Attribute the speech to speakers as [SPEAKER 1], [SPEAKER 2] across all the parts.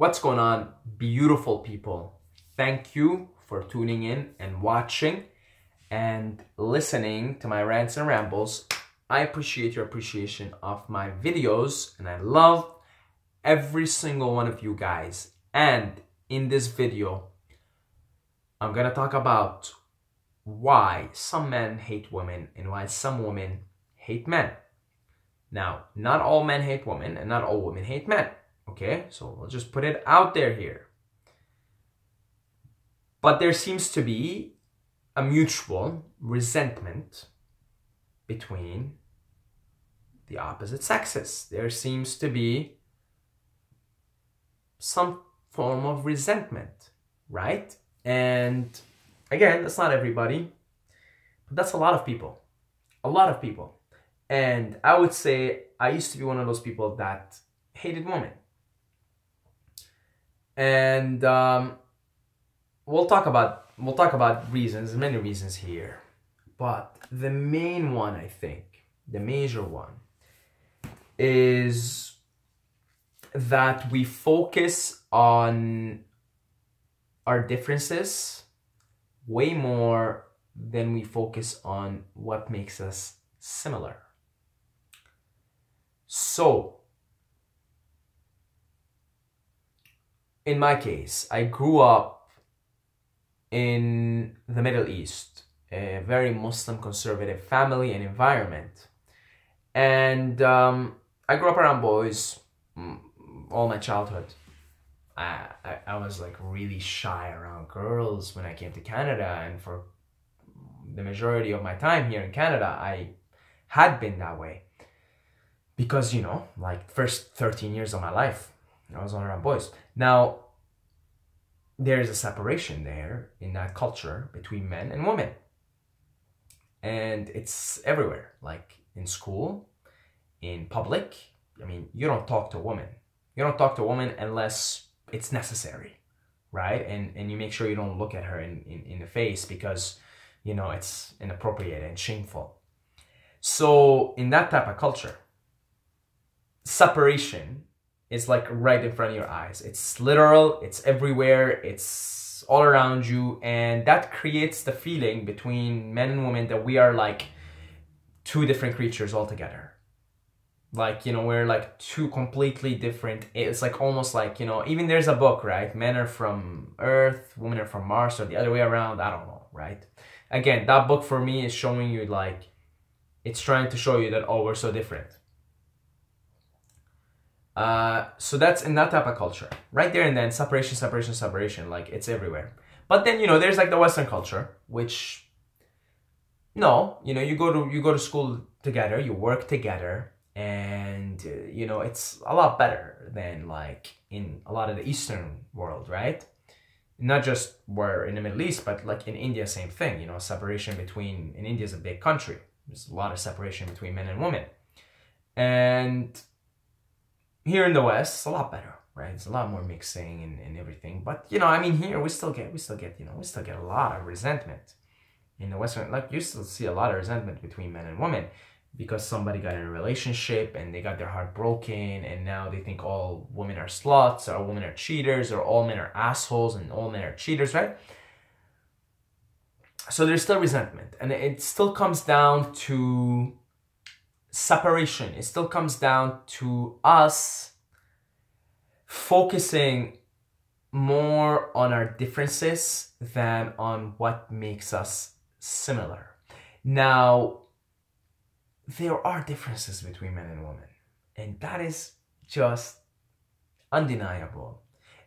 [SPEAKER 1] What's going on, beautiful people? Thank you for tuning in and watching and listening to my rants and rambles. I appreciate your appreciation of my videos and I love every single one of you guys. And in this video, I'm gonna talk about why some men hate women and why some women hate men. Now, not all men hate women and not all women hate men. Okay, so we'll just put it out there here. But there seems to be a mutual resentment between the opposite sexes. There seems to be some form of resentment, right? And again, that's not everybody, but that's a lot of people. A lot of people. And I would say I used to be one of those people that hated women. And we'll talk about reasons, many reasons here, but the main one, I think, the major one, is that we focus on our differences way more than we focus on what makes us similar. So, in my case, I grew up in the Middle East, a very Muslim conservative family and environment. And I grew up around boys all my childhood. I was like really shy around girls when I came to Canada, and for the majority of my time here in Canada, I had been that way. Because, you know, like first 13 years of my life, I was all around boys. Now, there is a separation there in that culture between men and women. And it's everywhere, like in school, in public. I mean, you don't talk to a woman. You don't talk to a woman unless it's necessary, right? And you make sure you don't look at her in the face because, you know, it's inappropriate and shameful. So in that type of culture, separation is like right in front of your eyes. It's literal, it's everywhere, it's all around you, and that creates the feeling between men and women that we are like two different creatures altogether. Like, you know, we're like two completely different. It's like almost like, you know, even there's a book, right? Men are from Earth, women are from Mars, or the other way around. I don't know, right? Again, that book for me is showing you like, it's trying to show you that, oh, we're so different. So that's in that type of culture. Right there and then, separation, like it's everywhere. But then, you know, there's like the Western culture, which, no, you know, you go to school together, you work together, and, you know, it's a lot better than like in a lot of the Eastern world, right? Not just where in the Middle East, but like in India, same thing, you know, separation between, in India is a big country. There's a lot of separation between men and women. And here in the West, it's a lot better, right? It's a lot more mixing and everything. But, you know, I mean, here we still get, you know, we still get a lot of resentment. In the Western, like you still see a lot of resentment between men and women because somebody got in a relationship and they got their heart broken and now they think all women are sluts or all women are cheaters or all men are assholes and all men are cheaters, right? So there's still resentment, and it still comes down to separation. It still comes down to us focusing more on our differences than on what makes us similar. Now, there are differences between men and women, and that is just undeniable.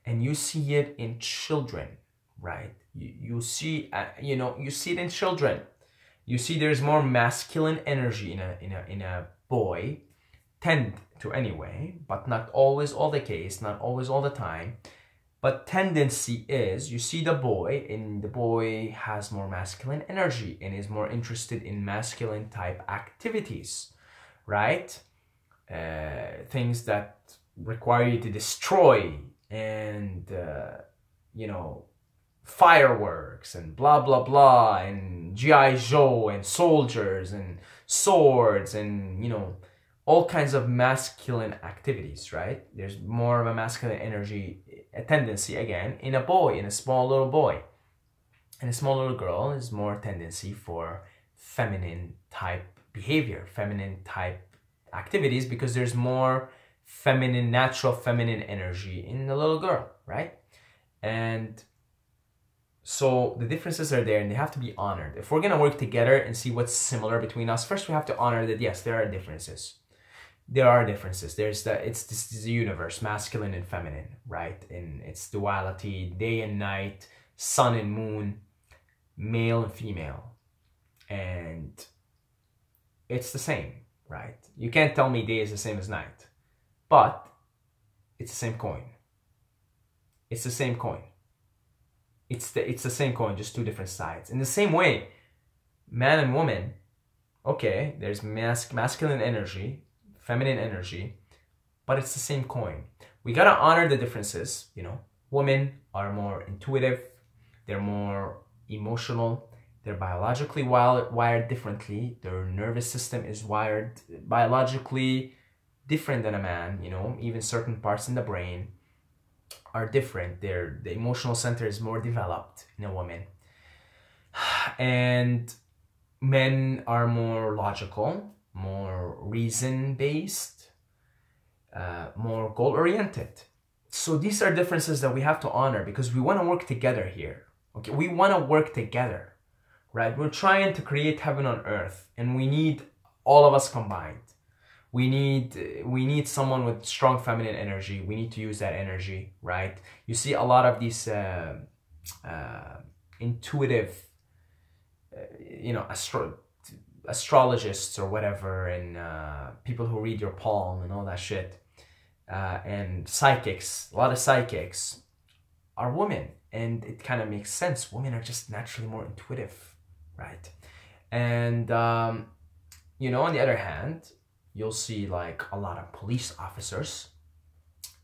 [SPEAKER 1] And you see it in children, right? You see, you know, you see it in children. You see there's more masculine energy in a boy, tend to anyway, but not always all the case, not always all the time. But tendency is, you see the boy, and the boy has more masculine energy and is more interested in masculine type activities, right? Things that require you to destroy and, you know, fireworks and blah, blah, blah, and G.I. Joe and soldiers and swords and, you know, all kinds of masculine activities, right? There's more of a masculine energy a tendency again in a boy, in a small little boy. And a small little girl is more tendency for feminine type behavior, feminine type activities, because there's more feminine, natural feminine energy in the little girl, right? And so the differences are there and they have to be honored. If we're going to work together and see what's similar between us, first we have to honor that, yes, there are differences. There are differences. This is the universe, masculine and feminine, right? And it's duality, day and night, sun and moon, male and female. And it's the same, right? You can't tell me day is the same as night, but it's the same coin. It's the same coin. It's the same coin, just two different sides. In the same way, man and woman, okay, there's masculine energy, feminine energy, but it's the same coin. We gotta honor the differences, you know. Women are more intuitive, they're more emotional, they're biologically wired differently. Their nervous system is wired biologically different than a man, you know. Even certain parts in the brain are different. The emotional center is more developed in a woman. And men are more logical, more reason-based, more goal-oriented. So these are differences that we have to honor because we want to work together here. Okay, we want to work together, right? We're trying to create heaven on earth, and we need all of us combined. We need someone with strong feminine energy. We need to use that energy, right? You see a lot of these intuitive, you know, astrologists or whatever, and people who read your palm and all that shit, and psychics. A lot of psychics are women, and it kind of makes sense. Women are just naturally more intuitive, right? And you know, on the other hand, you'll see like a lot of police officers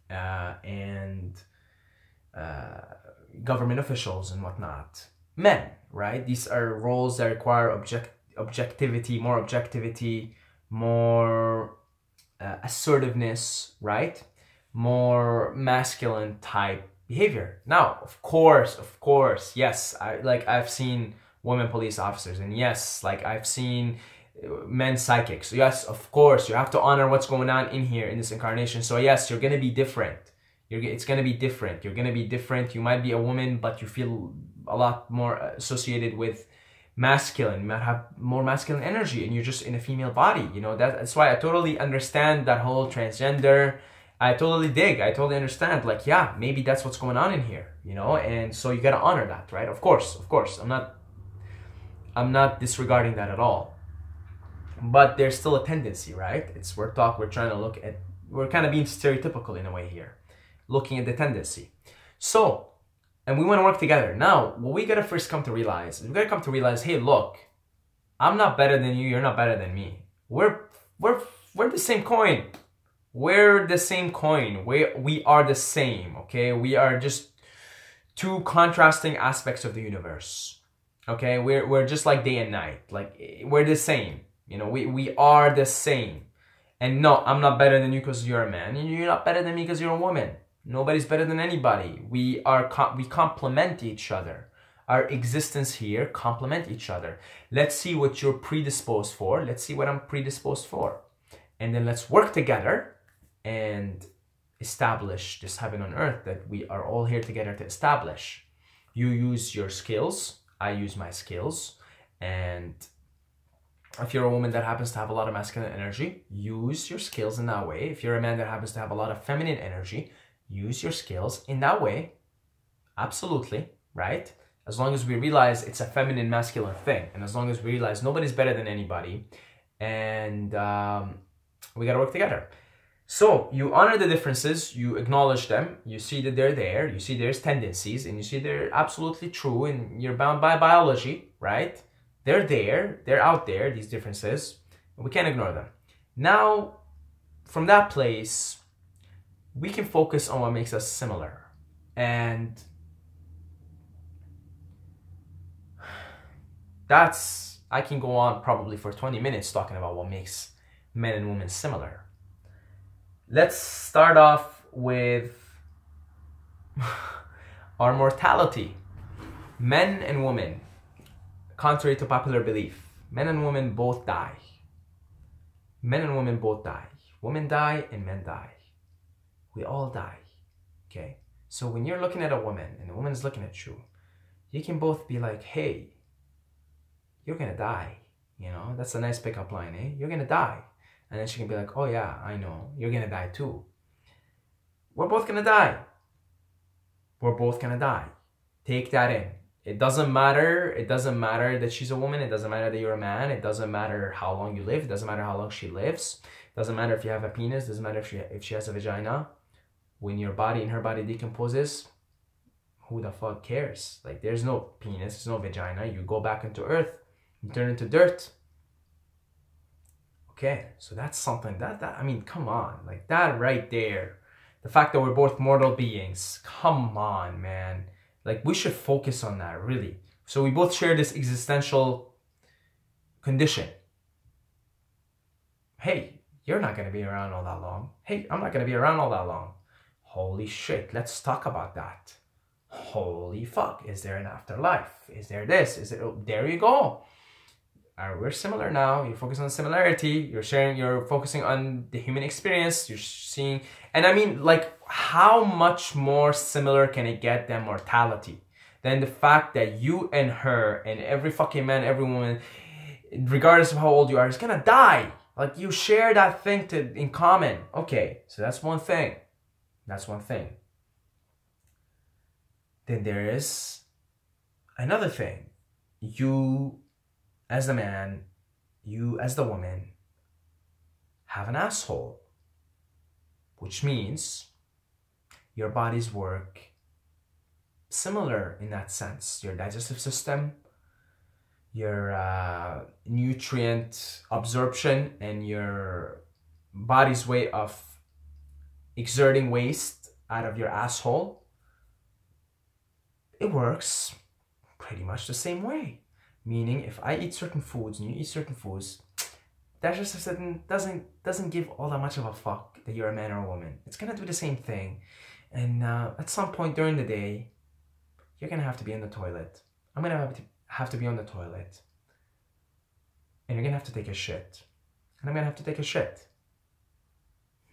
[SPEAKER 1] and government officials and whatnot. Men, right? These are roles that require objectivity, more assertiveness, right? More masculine type behavior. Now, of course, yes, I've seen women police officers, and yes, like I've seen men psychics. Yes, of course, you have to honor what's going on in here in this incarnation. So yes, you're gonna be different. It's gonna be different. You're gonna be different. You might be a woman, but you feel a lot more associated with masculine. You might have more masculine energy, and you're just in a female body. You know, that's why I totally understand that whole transgender. I totally dig. I totally understand. Like, yeah, maybe that's what's going on in here. You know, and so you gotta honor that, right? Of course. I'm not disregarding that at all. But there's still a tendency, right? We're trying to look at, we're kind of being stereotypical in a way here, looking at the tendency. So, and we want to work together. Now, what we gotta first come to realize is hey, look, I'm not better than you, you're not better than me. We're the same coin. We're the same coin. We are the same, okay? We are just two contrasting aspects of the universe. Okay? We're just like day and night. Like, we're the same. You know, we are the same. And no, I'm not better than you because you're a man. And you're not better than me because you're a woman. Nobody's better than anybody. We complement each other. Our existence here complement each other. Let's see what you're predisposed for. Let's see what I'm predisposed for. And then let's work together and establish this heaven on earth that we are all here together to establish. You use your skills. I use my skills. And if you're a woman that happens to have a lot of masculine energy, use your skills in that way. If you're a man that happens to have a lot of feminine energy, use your skills in that way. Absolutely, right? As long as we realize it's a feminine masculine thing, and as long as we realize nobody's better than anybody, and we gotta work together. So you honor the differences, you acknowledge them, you see that they're there, you see there's tendencies, and you see they're absolutely true, and you're bound by biology, right? They're there, they're out there, these differences, and we can't ignore them. Now, from that place, we can focus on what makes us similar. And I can go on probably for 20 minutes talking about what makes men and women similar. Let's start off with our mortality. Men and women, contrary to popular belief, men and women both die. Men and women both die. Women die and men die. We all die. Okay? So when you're looking at a woman and the woman's looking at you, you can both be like, hey, you're gonna die. You know, that's a nice pickup line, eh? You're gonna die. And then she can be like, oh yeah, I know, you're gonna die too. We're both gonna die. We're both gonna die. Take that in. It doesn't matter. It doesn't matter that she's a woman. It doesn't matter that you're a man. It doesn't matter how long you live. It doesn't matter how long she lives. It doesn't matter if you have a penis. It doesn't matter if she has a vagina. When your body and her body decomposes, who the fuck cares? Like, there's no penis, there's no vagina. You go back into earth, you turn into dirt. Okay, so that's something that I mean, come on, like that right there. The fact that we're both mortal beings, come on, man. Like, we should focus on that, really. So we both share this existential condition. Hey, you're not gonna be around all that long. Hey, I'm not gonna be around all that long. Holy shit, let's talk about that. Holy fuck, is there an afterlife? Is there this? Is it? Oh, there you go. We're similar now. You're focusing on similarity. You're focusing on the human experience. You're seeing, and I mean, like, how much more similar can it get than mortality? Than the fact that you and her and every fucking man, every woman, regardless of how old you are, is gonna die. Like, you share that thing in common. Okay, so that's one thing. That's one thing. Then there is another thing. You as the man, you as the woman, have an asshole. Which means your bodies work similar in that sense. Your digestive system, your nutrient absorption, and your body's way of exerting waste out of your asshole, it works pretty much the same way. Meaning, if I eat certain foods and you eat certain foods, digestive system doesn't give all that much of a fuck that you're a man or a woman. It's gonna do the same thing. And at some point during the day, you're gonna have to be in the toilet. I'm gonna have to be on the toilet. And you're gonna have to take a shit. And I'm gonna have to take a shit.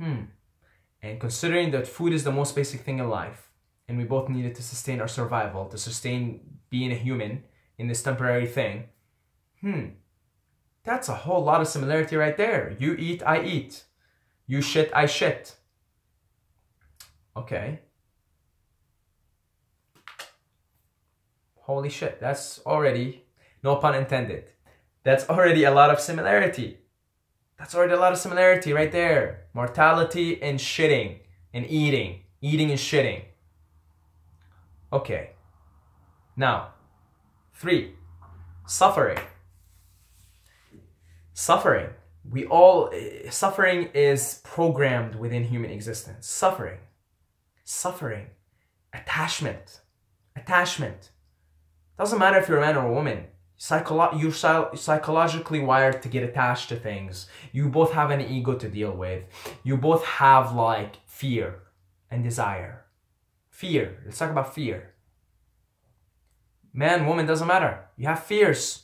[SPEAKER 1] And considering that food is the most basic thing in life, and we both need it to sustain our survival, to sustain being a human in this temporary thing, that's a whole lot of similarity right there. You eat, I eat. You shit, I shit. Okay. Holy shit, that's already, no pun intended, that's already a lot of similarity. That's already a lot of similarity right there. Mortality and shitting and eating. Eating and shitting. Okay. Now, 3, suffering. Suffering. Suffering is programmed within human existence. Suffering. Attachment. Doesn't matter if you're a man or a woman. You're psychologically wired to get attached to things. You both have an ego to deal with. You both have, like, fear and desire. Fear. Let's talk about fear. Man, woman, doesn't matter. You have fears.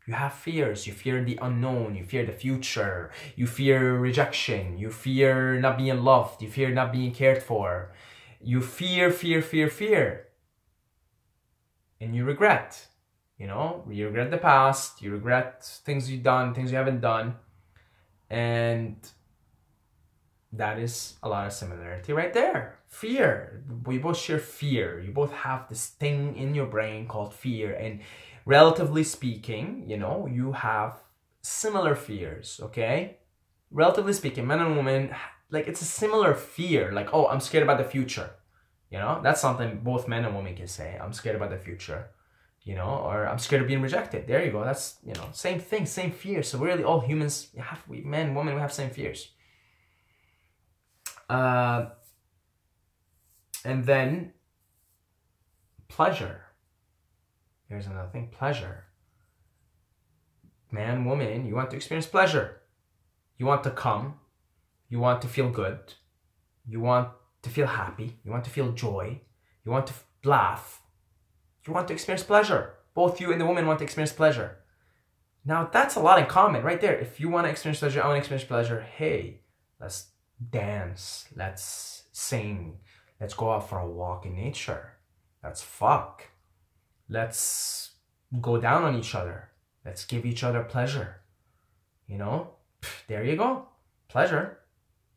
[SPEAKER 1] You fear the unknown. You fear the future. You fear rejection. You fear not being loved. You fear not being cared for. You fear. And you regret. You know, you regret the past. You regret things you've done, things you haven't done. And that is a lot of similarity right there. Fear. We both share fear. You both have this thing in your brain called fear. And relatively speaking, you know, you have similar fears, okay? Relatively speaking, men and women, like, it's a similar fear. Like, oh, I'm scared about the future. You know, that's something both men and women can say. I'm scared about the future. You know, or I'm scared of being rejected. There you go. That's, you know, same thing, same fear. So really, all humans, men, women, we have same fears. And then pleasure. Here's another thing, pleasure. Man, woman, you want to experience pleasure. You want to come. You want to feel good. You want to feel happy. You want to feel joy. You want to laugh. You want to experience pleasure. Both you and the woman want to experience pleasure. Now, that's a lot in common right there. If you want to experience pleasure, I want to experience pleasure. Hey, let's dance. Let's sing. Let's go out for a walk in nature. Let's fuck. Let's go down on each other. Let's give each other pleasure. You know? There you go. Pleasure.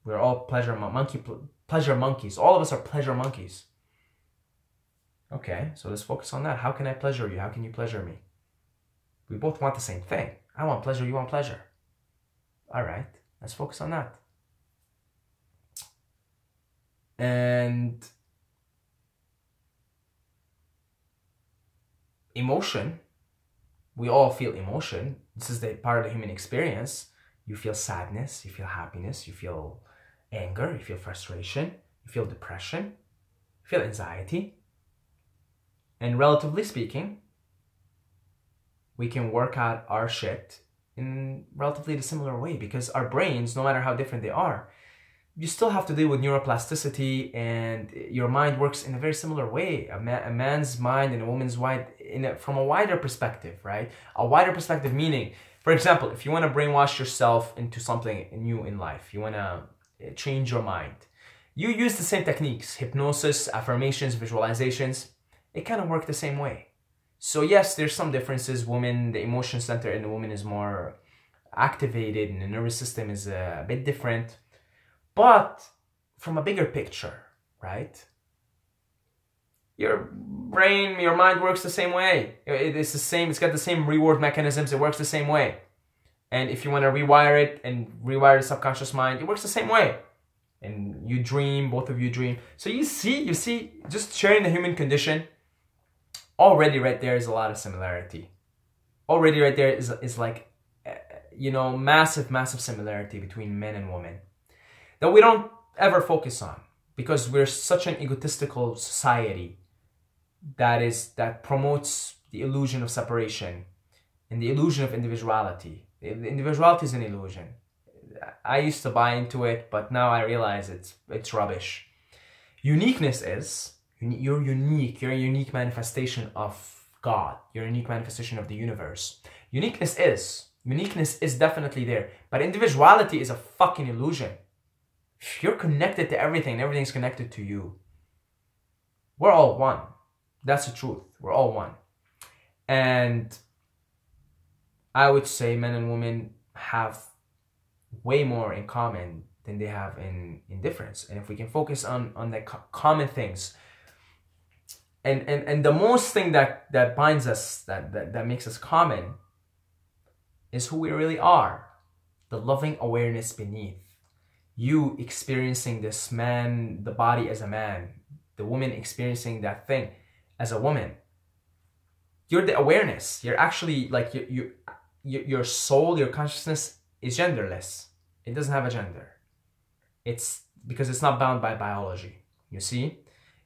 [SPEAKER 1] We're all pleasure monkeys. All of us are pleasure monkeys. Okay, so let's focus on that. How can I pleasure you? How can you pleasure me? We both want the same thing. I want pleasure, you want pleasure. All right, let's focus on that. And emotion, we all feel emotion. This is the part of the human experience. You feel sadness, you feel happiness, you feel anger, you feel frustration, you feel depression, you feel anxiety. And relatively speaking, we can work out our shit in relatively the similar way, because our brains, no matter how different they are, you still have to deal with neuroplasticity, and your mind works in a very similar way. A man's mind and a woman's mind from a wider perspective, right? A wider perspective meaning, for example, if you want to brainwash yourself into something new in life, you want to change your mind, you use the same techniques, hypnosis, affirmations, visualizations. It kind of work the same way. So yes, there's some differences. Women, the emotion center in the woman is more activated and the nervous system is a bit different. But from a bigger picture, right? Your brain, your mind works the same way. It's the same, it's got the same reward mechanisms, it works the same way. And if you want to rewire it and rewire the subconscious mind, it works the same way. And you dream, both of you dream. So you see, just sharing the human condition, already right there is a lot of similarity. Already right there is like, you know, massive similarity between men and women that we don't ever focus on, because we're such an egotistical society that promotes the illusion of separation and the illusion of individuality. Individuality is an illusion. I used to buy into it, but now I realize it's rubbish. Uniqueness is, you're unique. You're a unique manifestation of God. You're a unique manifestation of the universe. Uniqueness is definitely there. But individuality is a fucking illusion. You're connected to everything. Everything's connected to you. We're all one. That's the truth. We're all one. And I would say men and women have way more in common than they have in difference. And if we can focus on the common things, and the most thing that binds us, that makes us common, is who we really are. The loving awareness beneath. You experiencing this man, the body as a man, the woman experiencing that thing as a woman. You're the awareness. You're actually like your soul, your consciousness is genderless. It doesn't have a gender. It's because it's not bound by biology. You see?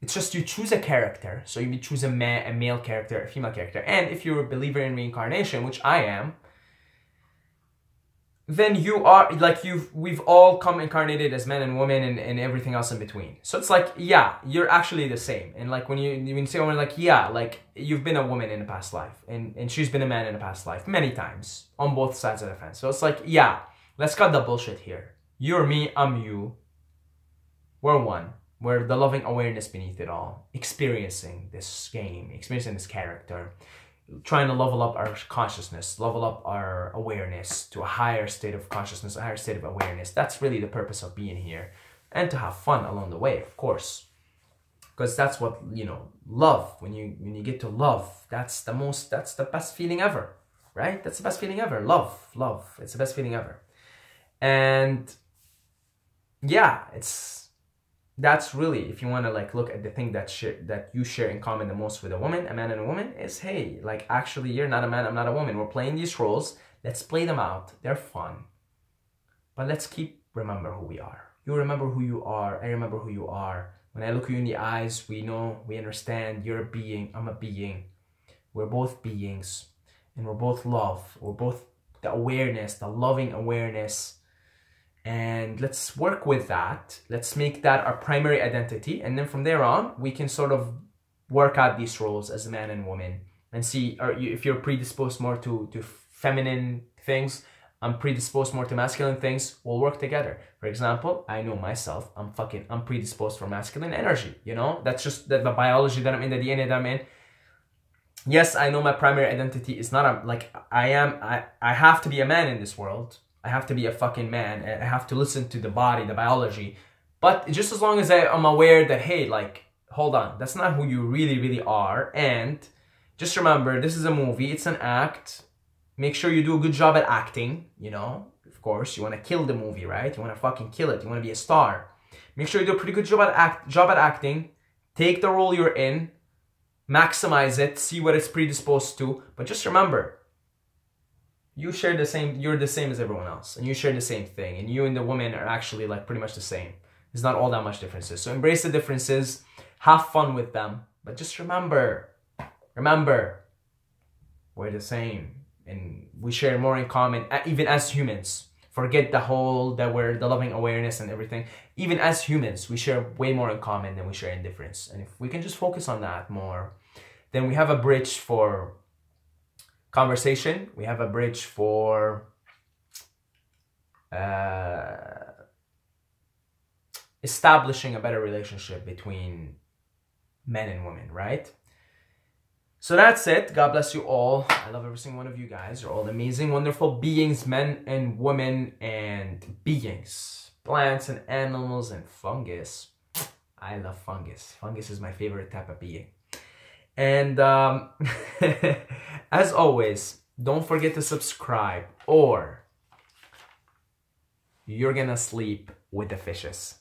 [SPEAKER 1] It's just you choose a character. So you choose a male character, a female character. And if you're a believer in reincarnation, which I am, then you are like we've all come incarnated as men and women and everything else in between. So it's like, yeah, you're actually the same. And like when you say a woman, like, yeah, like you've been a woman in a past life and she's been a man in a past life many times on both sides of the fence. So it's like, yeah, let's cut the bullshit here. You're me, I'm you. We're one. We're the loving awareness beneath it all. Experiencing this game, experiencing this character. Trying to level up our consciousness, level up our awareness to a higher state of consciousness, a higher state of awareness. That's really the purpose of being here. And to have fun along the way, of course. Because that's what, you know, love, when you get to love, that's the best feeling ever, right? That's the best feeling ever. Love. It's the best feeling ever. And yeah, that's really, if you want to like look at the thing that you share in common the most with a woman, a man and a woman, is, hey, like actually you're not a man, I'm not a woman. We're playing these roles. Let's play them out. They're fun. But let's remember who we are. You remember who you are. I remember who you are. When I look you in the eyes, we know, we understand. You're a being. I'm a being. We're both beings. And we're both love. We're both the awareness, the loving awareness. And let's work with that. Let's make that our primary identity. And then from there on, we can sort of work out these roles as a man and woman and see if you're predisposed more to feminine things, I'm predisposed more to masculine things, we'll work together. For example, I know myself, I'm predisposed for masculine energy, you know? That's just the biology that I'm in, the DNA that I'm in. Yes, I know my primary identity is not I have to be a man in this world. I have to be a fucking man. I have to listen to the body, the biology. But just as long as I'm aware that, hey, like, hold on, that's not who you really, really are. And just remember, this is a movie, it's an act. Make sure you do a good job at acting, you know? Of course, you want to kill the movie, right? You want to fucking kill it. You want to be a star. Make sure you do a pretty good job at acting. Take the role you're in. Maximize it. See what it's predisposed to. But just remember, you're the same as everyone else. And you share the same thing. And you and the woman are actually like pretty much the same. There's not all that much differences. So embrace the differences. Have fun with them. But just remember, we're the same. And we share more in common, even as humans. Forget the whole that we're the loving awareness and everything. Even as humans, we share way more in common than we share in difference. And if we can just focus on that more, then we have a bridge for conversation. We have a bridge for establishing a better relationship between men and women, right? So that's it. God bless you all. I love every single one of you guys. You're all amazing, wonderful beings, men and women and beings. Plants and animals and fungus. I love fungus. Fungus is my favorite type of being. And as always, don't forget to subscribe or you're gonna sleep with the fishes.